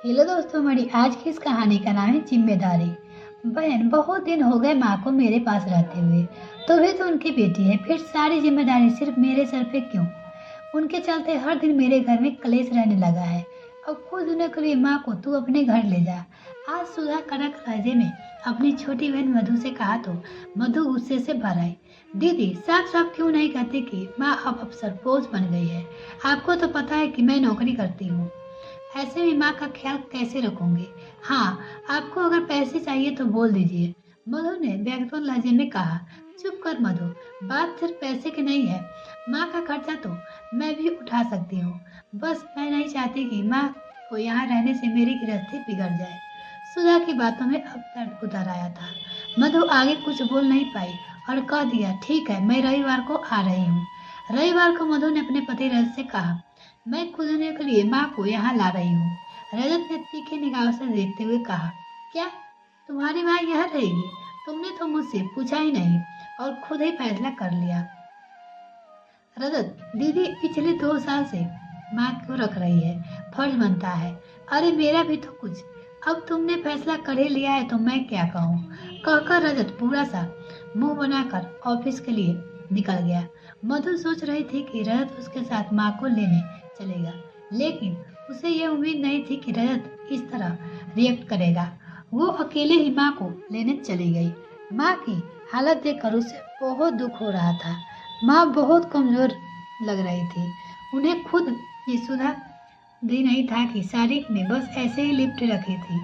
Hello दोस्तों, हमारी आज की इस कहानी का नाम है जिम्मेदारी। बहन, बहुत दिन हो गए माँ को मेरे पास रहते हुए। तो भी तो उनकी बेटी है, फिर सारी जिम्मेदारी सिर्फ मेरे सर पे क्यों? उनके चलते हर दिन मेरे घर में कलेश रहने लगा है। अब खुद उन्हें कभी माँ को तू अपने घर ले जा। आज सुधा कड़क लहजे में अपनी छोटी बहन मधु से कहा तो मधु गुस्से से भर आई। दीदी, साफ साफ क्यों नहीं कहती कि माँ अब सरपोज बन गई है? आपको तो पता है कि मैं नौकरी करती हूँ। ऐसे में माँ का ख्याल कैसे रखूंगी? हाँ, आपको अगर पैसे चाहिए तो बोल दीजिए, मधु ने व्यंग्यपूर्ण लहजे में कहा। चुप कर मधु, बात सिर्फ पैसे की नहीं है। माँ का खर्चा तो मैं भी उठा सकती हूँ। बस मैं नहीं चाहती कि माँ को यहाँ रहने से मेरी गृहस्थी बिगड़ जाए। सुधा की बातों में अब दर्द उतर आया था। मधु आगे कुछ बोल नहीं पाई और कह दिया, ठीक है, मैं रविवार को आ रही हूँ। रविवार को मधु ने अपने पति रजत से कहा, मैं खुदने के लिए माँ को यहाँ ला रही हूँ। रजत ने तीखे निगाहों से देखते हुए कहा, क्या तुम्हारी माँ यहाँ रहेगी? तुमने तो मुझसे पूछा ही नहीं और खुद ही फैसला कर लिया। रजत, दीदी पिछले 2 साल से माँ क्यों रख रही है? फर्ज बनता है। अरे मेरा भी तो कुछ। अब तुमने फैसला कर ही लिया है तो मैं क्या कहूँ? कहकर रजत पूरा सा मुंह बनाकर ऑफिस के लिए निकल गया। मधु सोच रही थी कि रजत उसके साथ माँ को लेने चलेगा, लेकिन उसे यह उम्मीद नहीं थी कि रजत इस तरह रिएक्ट करेगा। वो अकेले ही माँ को लेने चली गई। माँ की हालत देखकर उसे बहुत दुख हो रहा था। माँ बहुत कमजोर लग रही थी। उन्हें खुद ये सुधा भी नहीं था कि साड़ी में बस ऐसे ही लिपट रखी थी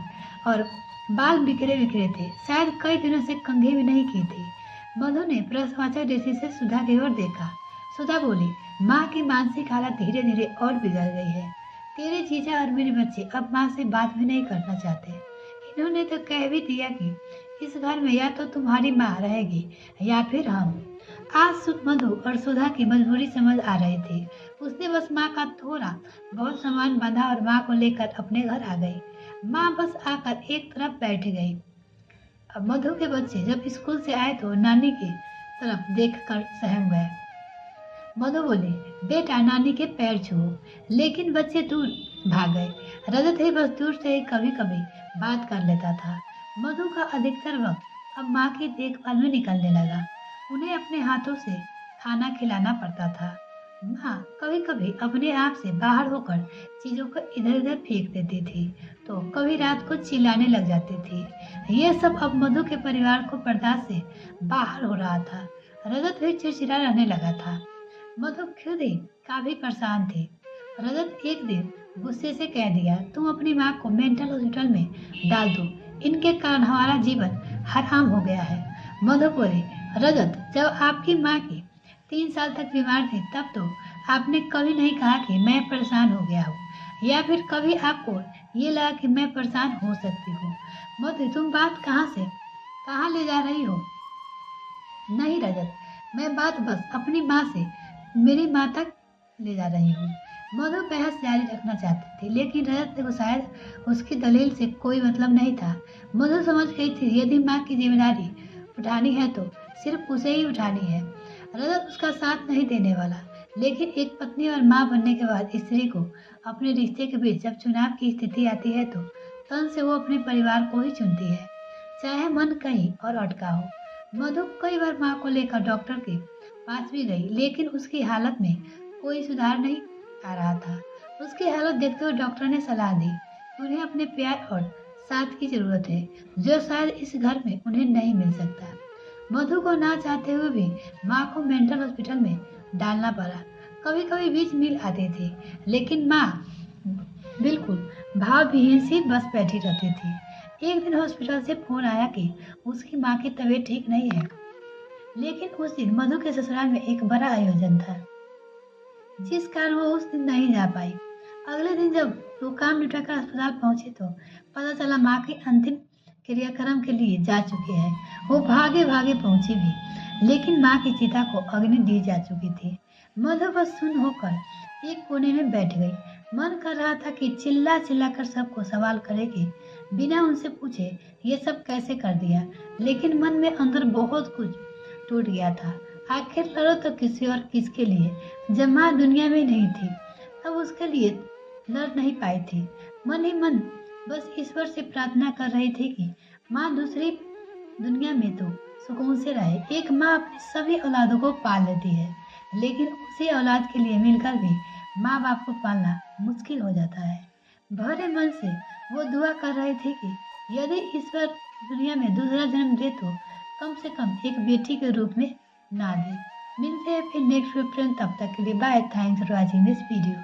और बाल बिखरे बिखरे थे। शायद कई दिनों से कंघी भी नहीं की थी। मधु ने प्रश्नवाचक दृष्टि से सुधा की ओर देखा। सुधा बोली, माँ की मानसिक हालत धीरे धीरे और बिगड़ गई है। तेरे जीजा और मेरे बच्चे अब माँ से बात भी नहीं करना चाहते। इन्होंने तो कह भी दिया कि इस घर में या तो तुम्हारी माँ रहेगी या फिर हम। आज मधु और सुधा की मजबूरी समझ आ रही थी। उसने बस माँ का थोड़ा बहुत सामान बांधा और माँ को लेकर अपने घर आ गई। माँ बस आकर एक तरफ बैठ गई। अब मधु के बच्चे जब स्कूल से आए तो नानी की तरफ देखकर सहम गए। मधु बोली, बेटा नानी के पैर छुओ, लेकिन बच्चे दूर भाग गए। रजत ही बस दूर से ही कभी कभी बात कर लेता था। मधु का अधिकतर वक्त अब माँ की देखभाल में निकलने लगा। उन्हें अपने हाथों से खाना खिलाना पड़ता था। माँ कभी कभी अपने आप से बाहर होकर चीजों को इधर उधर फेंक देती थी तो कभी रात को चिल्लाने लग जाती थी। ये सब अब मधु के परिवार को बर्दाश्त से बाहर हो रहा था। रजत भी चिड़चिड़ा रहने लगा था। मधु खुद ही काफी परेशान थी। रजत एक दिन गुस्से से कह दिया, तुम अपनी माँ को मेंटल हॉस्पिटल में डाल दो, इनके कारण हमारा जीवन हराम हो गया है। मधु बोली, रजत, जब आपकी माँ की 3 साल तक बीमार थी तब तो आपने कभी नहीं कहा कि मैं परेशान हो गया हूँ या फिर कभी आपको ये लगा कि मैं परेशान हो सकती हूँ। मधु, तुम बात कहाँ ले जा रही हो? नहीं रजत, मैं बात बस अपनी माँ से मेरी माँ तक ले जा रही हूँ। मधु बहस जारी रखना चाहती थी, लेकिन रजत को शायद उसकी दलील से कोई मतलब नहीं था। मधु समझ गई थी यदि माँ की जिम्मेदारी उठानी है तो सिर्फ उसे ही उठानी है। रजत उसका साथ नहीं देने वाला, लेकिन एक पत्नी और माँ बनने के बाद स्त्री को अपने रिश्ते के बीच जब चुनाव की स्थिति आती है तो तन से वो अपने परिवार को ही चुनती है, चाहे मन कहीं और अटका हो। मधु कई बार माँ को लेकर डॉक्टर के पास भी गई, लेकिन उसकी हालत में कोई सुधार नहीं आ रहा था। उसकी हालत देखते हुए डॉक्टर ने सलाह दी कि उन्हें अपने प्यार और साथ की जरूरत है, जो शायद इस घर में उन्हें नहीं मिल सकता। मधु को ना चाहते हुए भी माँ को मेंटल हॉस्पिटल में डालना पड़ा। कभी कभी बीच मिल आते थे, लेकिन माँ बिल्कुल भावविहीन सी बस बैठी रहती थी। एक दिन हॉस्पिटल से फोन आया कि उसकी माँ की तबीयत ठीक नहीं है, लेकिन उस दिन मधु के ससुराल में एक बड़ा आयोजन था, जिस कारण वो उस दिन नहीं जा पाई। अगले दिन जब वो काम निपटाकर अस्पताल पहुंचे तो पता चला माँ के अंतिम क्रियाक्रम के लिए जा चुके हैं। वो भागे भागे पहुंची भी, लेकिन माँ की चिता को अग्नि दी जा चुकी थी। मधु बस सुन होकर एक कोने में बैठ गई। मन कर रहा था कि चिल्ला चिल्ला कर सबको सवाल करेगी, बिना उनसे पूछे ये सब कैसे कर दिया, लेकिन मन में अंदर बहुत कुछ टूट गया था। आखिर लड़ो तो किसी और किसके लिए, जब माँ दुनिया में नहीं थी तब उसके लिए लड़ नहीं पाई थी। मन ही मन बस ईश्वर से प्रार्थना कर रहे थे कि माँ दूसरी दुनिया में तो सुकून से रहे। एक माँ अपनी सभी औलादों को पाल लेती है, लेकिन उसी औलाद के लिए मिलकर भी माँ बाप को पालना मुश्किल हो जाता है। भरे मन से वो दुआ कर रहे थे कि यदि ईश्वर दुनिया में दूसरा जन्म दे तो कम से कम एक बेटी के रूप में ना दे। मिलते हैं फिर नेक्स्ट फ्रेंड, तब तक के लिए bye. Thanks for watching this video.